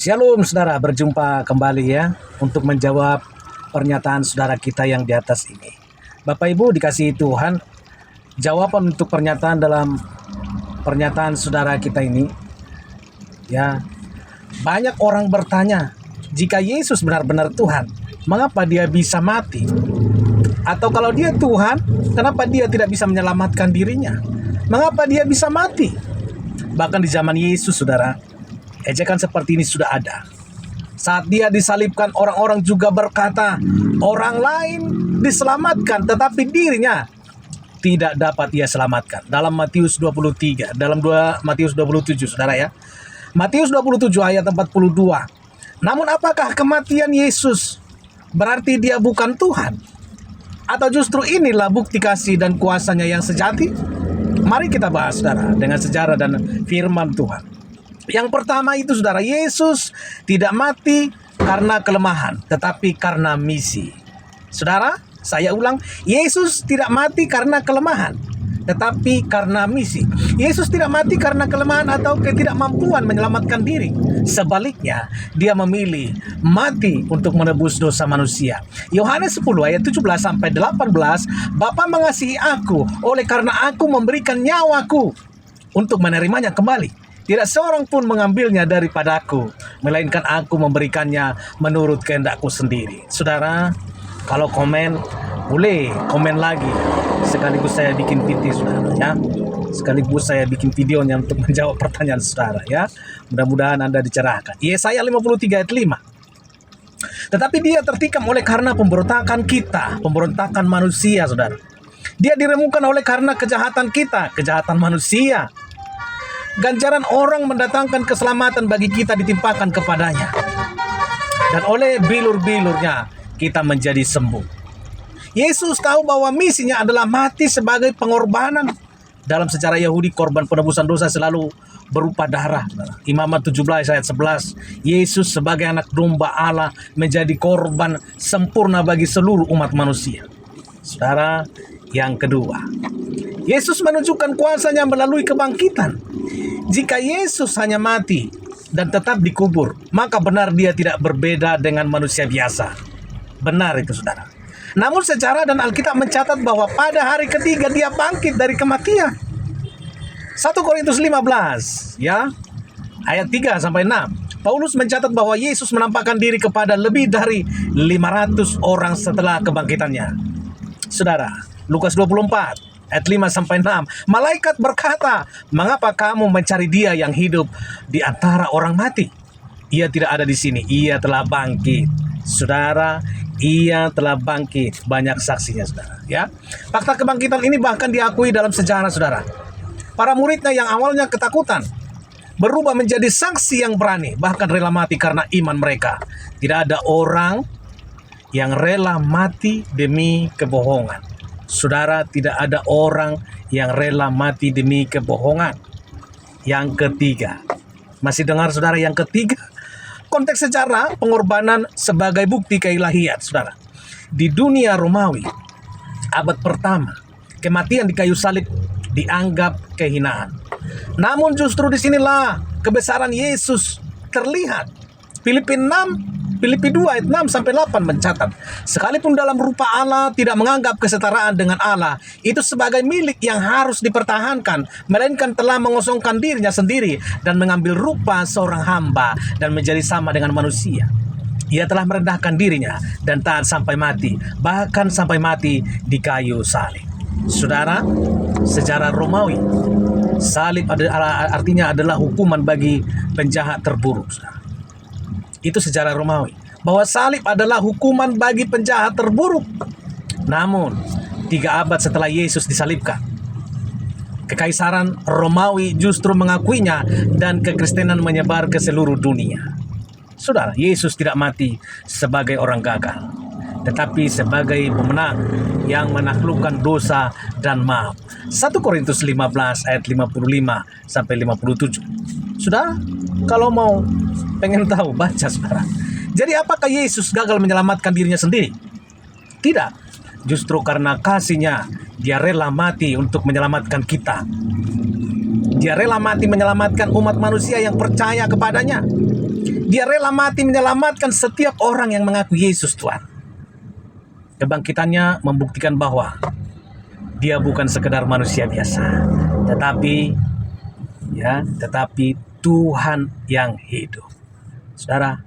Shalom saudara, berjumpa kembali ya untuk menjawab pernyataan saudara kita yang di atas ini. Bapak Ibu dikasihi Tuhan, jawaban untuk pernyataan dalam pernyataan saudara kita ini ya, banyak orang bertanya, jika Yesus benar-benar Tuhan, mengapa dia bisa mati? Atau kalau dia Tuhan, kenapa dia tidak bisa menyelamatkan dirinya? Mengapa dia bisa mati? Bahkan di zaman Yesus saudara, ejekan seperti ini sudah ada. Saat dia disalibkan, orang-orang juga berkata, orang lain diselamatkan, tetapi dirinya tidak dapat ia selamatkan. Dalam Matius 23, dalam Matius 27, saudara ya. Matius 27 ayat 42. Namun apakah kematian Yesus berarti dia bukan Tuhan? Atau justru inilah bukti kasih dan kuasanya yang sejati? Mari kita bahas, saudara, dengan sejarah dan firman Tuhan. Yang pertama itu saudara, Yesus tidak mati karena kelemahan, tetapi karena misi. Saudara, saya ulang, Yesus tidak mati karena kelemahan, tetapi karena misi. Yesus tidak mati karena kelemahan atau ketidakmampuan menyelamatkan diri. Sebaliknya, dia memilih mati untuk menebus dosa manusia. Yohanes 10 ayat 17-18, Bapa mengasihi aku, oleh karena aku memberikan nyawaku untuk menerimanya kembali. Tidak seorang pun mengambilnya daripadaku, melainkan aku memberikannya menurut kehendakku sendiri. Saudara, kalau komen, boleh komen lagi. Sekaligus saya bikin video, saudara ya. Sekaligus saya bikin videonya untuk menjawab pertanyaan saudara ya. Mudah-mudahan Anda dicerahkan. Yesaya 53 ayat 5. Tetapi dia tertikam oleh karena pemberontakan kita, pemberontakan manusia, saudara. Dia diremukkan oleh karena kejahatan kita, kejahatan manusia. Ganjaran orang mendatangkan keselamatan bagi kita ditimpakan kepadanya. Dan oleh bilur-bilurnya kita menjadi sembuh. Yesus tahu bahwa misinya adalah mati sebagai pengorbanan. Dalam sejarah Yahudi, korban penebusan dosa selalu berupa darah. Imamat 17 ayat 11. Yesus sebagai anak domba Allah menjadi korban sempurna bagi seluruh umat manusia. Saudara, yang kedua, Yesus menunjukkan kuasanya melalui kebangkitan. Jika Yesus hanya mati dan tetap dikubur, maka benar dia tidak berbeda dengan manusia biasa. Benar itu saudara. Namun sejarah dan Alkitab mencatat bahwa pada hari ketiga dia bangkit dari kematian. 1 Korintus 15 ya, ayat 3-6. Paulus mencatat bahwa Yesus menampakkan diri kepada lebih dari 500 orang setelah kebangkitannya. Saudara, Lukas 24 ayat 5-6. Malaikat berkata, mengapa kamu mencari dia yang hidup di antara orang mati? Ia tidak ada di sini, ia telah bangkit. Saudara, ia telah bangkit. Banyak saksinya, saudara ya. Fakta kebangkitan ini bahkan diakui dalam sejarah, saudara. Para muridnya yang awalnya ketakutan berubah menjadi saksi yang berani, bahkan rela mati karena iman mereka. Tidak ada orang yang rela mati demi kebohongan. Saudara, tidak ada orang yang rela mati demi kebohongan. Yang ketiga, masih dengar saudara, yang ketiga, konteks sejarah pengorbanan sebagai bukti keilahian, saudara. Di dunia Romawi, abad pertama, kematian di kayu salib dianggap kehinaan. Namun justru disinilah kebesaran Yesus terlihat. Filipi 2 ayat 6-8 mencatat, sekalipun dalam rupa Allah tidak menganggap kesetaraan dengan Allah itu sebagai milik yang harus dipertahankan, melainkan telah mengosongkan dirinya sendiri dan mengambil rupa seorang hamba dan menjadi sama dengan manusia. Ia telah merendahkan dirinya dan taat sampai mati, bahkan sampai mati di kayu salib. Saudara, sejarah Romawi, salib artinya adalah hukuman bagi penjahat terburuk, saudara. Itu sejarah Romawi, bahwa salib adalah hukuman bagi penjahat terburuk. Namun 3 abad setelah Yesus disalibkan, kekaisaran Romawi justru mengakuinya dan kekristenan menyebar ke seluruh dunia. Saudara, Yesus tidak mati sebagai orang gagal, tetapi sebagai pemenang yang menaklukkan dosa dan maut. 1 Korintus 15 ayat 55-57. Saudara, kalau mau pengen tahu, baca saudara. Jadi apakah Yesus gagal menyelamatkan dirinya sendiri? Tidak. Justru karena kasihnya, dia rela mati untuk menyelamatkan kita. Dia rela mati menyelamatkan umat manusia yang percaya kepadanya. Dia rela mati menyelamatkan setiap orang yang mengaku Yesus Tuhan. Kebangkitannya membuktikan bahwa dia bukan sekedar manusia biasa, tetapi Tuhan yang hidup. Saudara,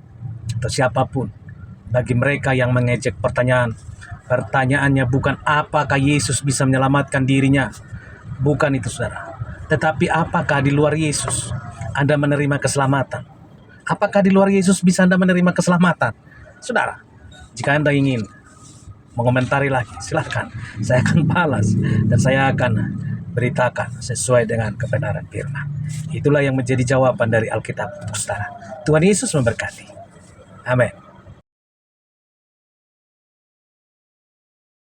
atau siapapun, bagi mereka yang mengejek pertanyaannya bukan apakah Yesus bisa menyelamatkan dirinya. Bukan itu, saudara. Tetapi apakah di luar Yesus Anda menerima keselamatan? Apakah di luar Yesus bisa Anda menerima keselamatan? Saudara, jika Anda ingin mengomentari lagi, silahkan. Saya akan balas dan saya akan beritakan sesuai dengan kebenaran firman. Itulah yang menjadi jawaban dari Alkitab, saudara. Tuhan Yesus memberkati. Amin.